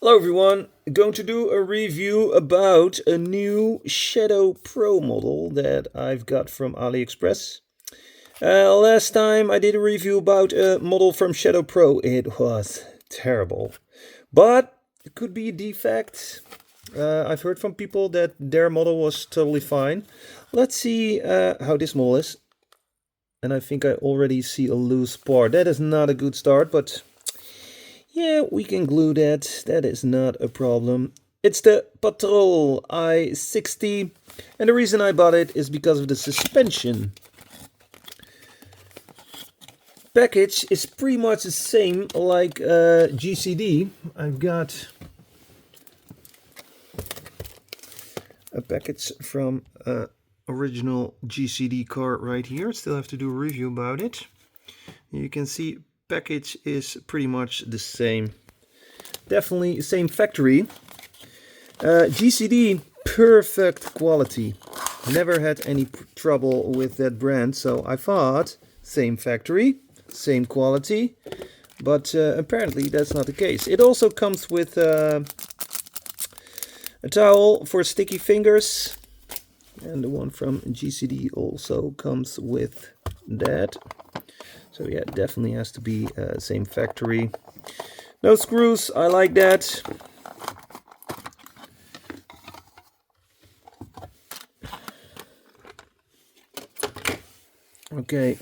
Hello everyone, going to do a review about a new Shadow Pro model that I've got from Aliexpress. Last time I did a review about a model from Shadow Pro. It was terrible, but it could be a defect. I've heard from people that their model was totally fine. Let's see how this model is. And I think I already see a loose part. That is not a good start, but yeah, we can glue that. That is not a problem. It's the Patrol i60. And the reason I bought it is because of the suspension. Package is pretty much the same like GCD. I've got a package from original GCD car right here. Still have to do a review about it. You can see package is pretty much the same. Definitely same factory. GCD, perfect quality. Never had any trouble with that brand, so I thought same factory, same quality, but apparently that's not the case. It also comes with a towel for sticky fingers, and the one from GCD also comes with that. So yeah, it definitely has to be same factory. No screws, I like that. Okay,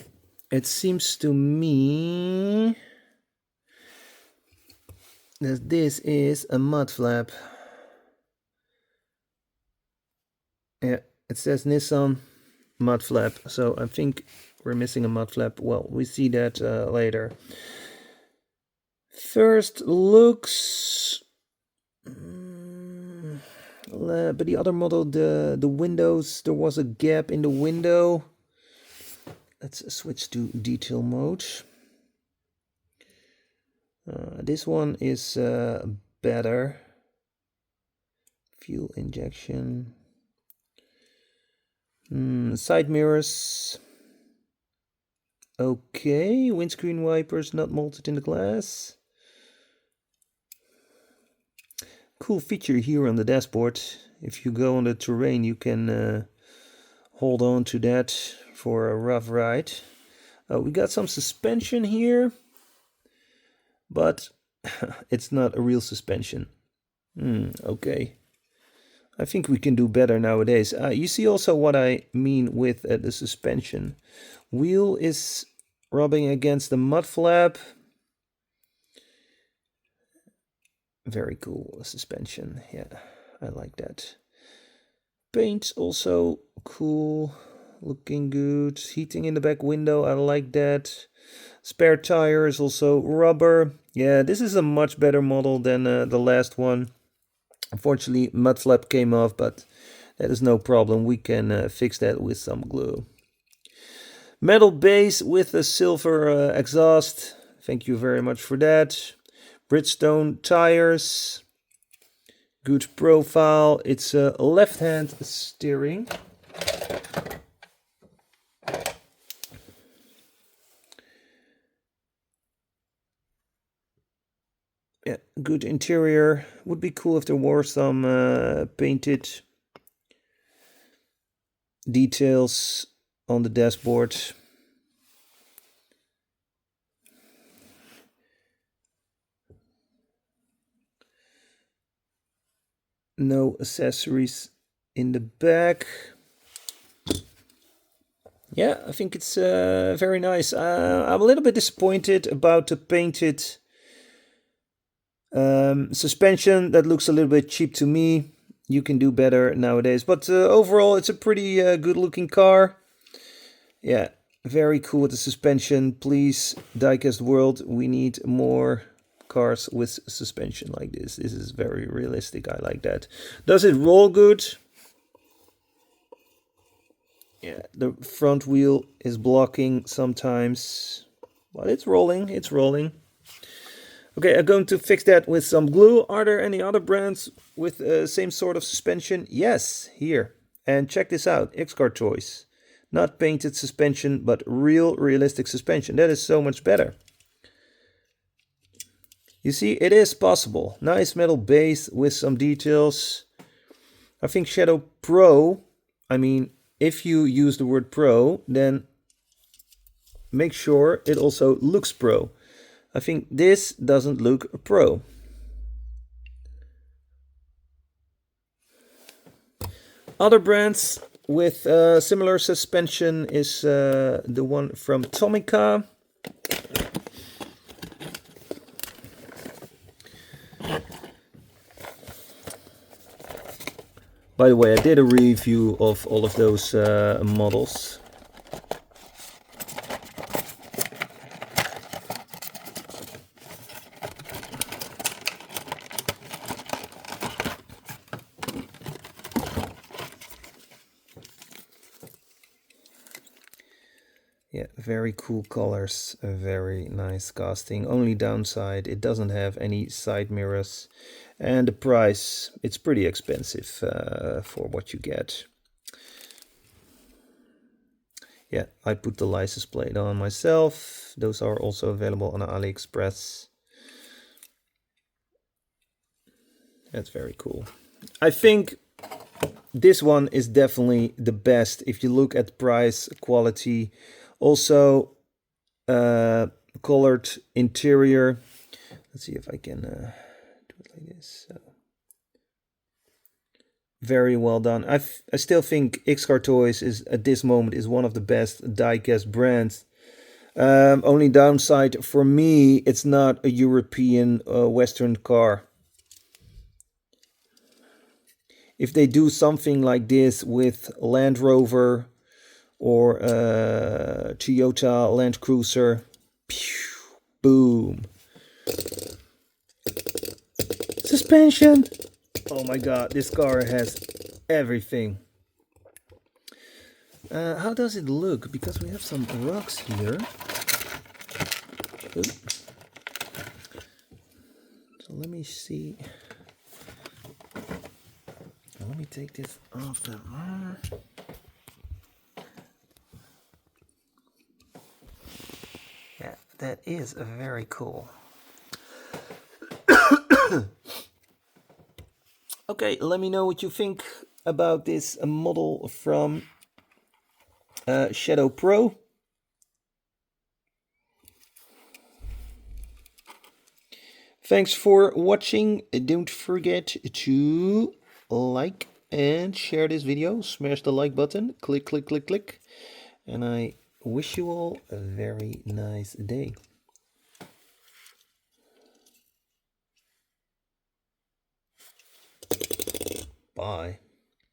it seems to me that this is a mud flap. Yeah, it says Nissan mud flap, so I think we're missing a mud flap. Well, we see that later. First looks, but the other model, the windows, there was a gap in the window. Let's switch to detail mode. This one is better. Fuel injection. Side mirrors. Okay, windscreen wipers not molded in the glass. Cool feature here on the dashboard. If you go on the terrain, you can hold on to that for a rough ride. We got some suspension here, but it's not a real suspension. Okay. I think we can do better nowadays. You see also what I mean with the suspension. Wheel is rubbing against the mud flap. Very cool suspension. Yeah, I like that. Paint also cool, looking good. Heating in the back window, I like that. Spare tire is also rubber. Yeah, this is a much better model than the last one. Unfortunately, mud flap came off, but that is no problem. We can fix that with some glue. Metal base with a silver exhaust. Thank you very much for that. Bridgestone tires. Good profile. It's a left-hand steering. Yeah, good interior. Would be cool if there were some painted details on the dashboard. No accessories in the back. Yeah, I think it's very nice. I'm a little bit disappointed about the painted suspension. That looks a little bit cheap to me. You can do better nowadays. But overall, it's a pretty good looking car. Yeah, very cool with the suspension. Please, Diecast World, we need more cars with suspension like this. This is very realistic. I like that. Does it roll good? Yeah, the front wheel is blocking sometimes, but it's rolling. It's rolling. Okay, I'm going to fix that with some glue. Are there any other brands with the same sort of suspension? Yes, here. And check this out, X-Car Toys. Not painted suspension, but real realistic suspension. That is so much better. You see, it is possible. Nice metal base with some details. I think Shadow Pro, I mean, if you use the word pro, then make sure it also looks pro. I think this doesn't look pro. Other brands with similar suspension is the one from Tomica. By the way, I did a review of all of those models. Yeah, very cool colors, a very nice casting. Only downside, it doesn't have any side mirrors. And the price, it's pretty expensive for what you get. Yeah, I put the license plate on myself. Those are also available on Aliexpress. That's very cool. I think this one is definitely the best if you look at price, quality. Also, colored interior. Let's see if I can do it like this. So, very well done. I still think X-Car Toys is at this moment is one of the best diecast brands. Only downside for me, it's not a European Western car. If they do something like this with Land Rover or Toyota Land Cruiser, pew, boom. Suspension. Oh my god, this car has everything. How does it look? Because we have some rocks here. Oops. So let me see. Let me take this off the bar. Yeah, that is very cool. Okay, let me know what you think about this model from Shadow Pro. Thanks for watching. Don't forget to like and share this video. Smash the like button. Click, click, click, click. And I wish you all a very nice day. Bye.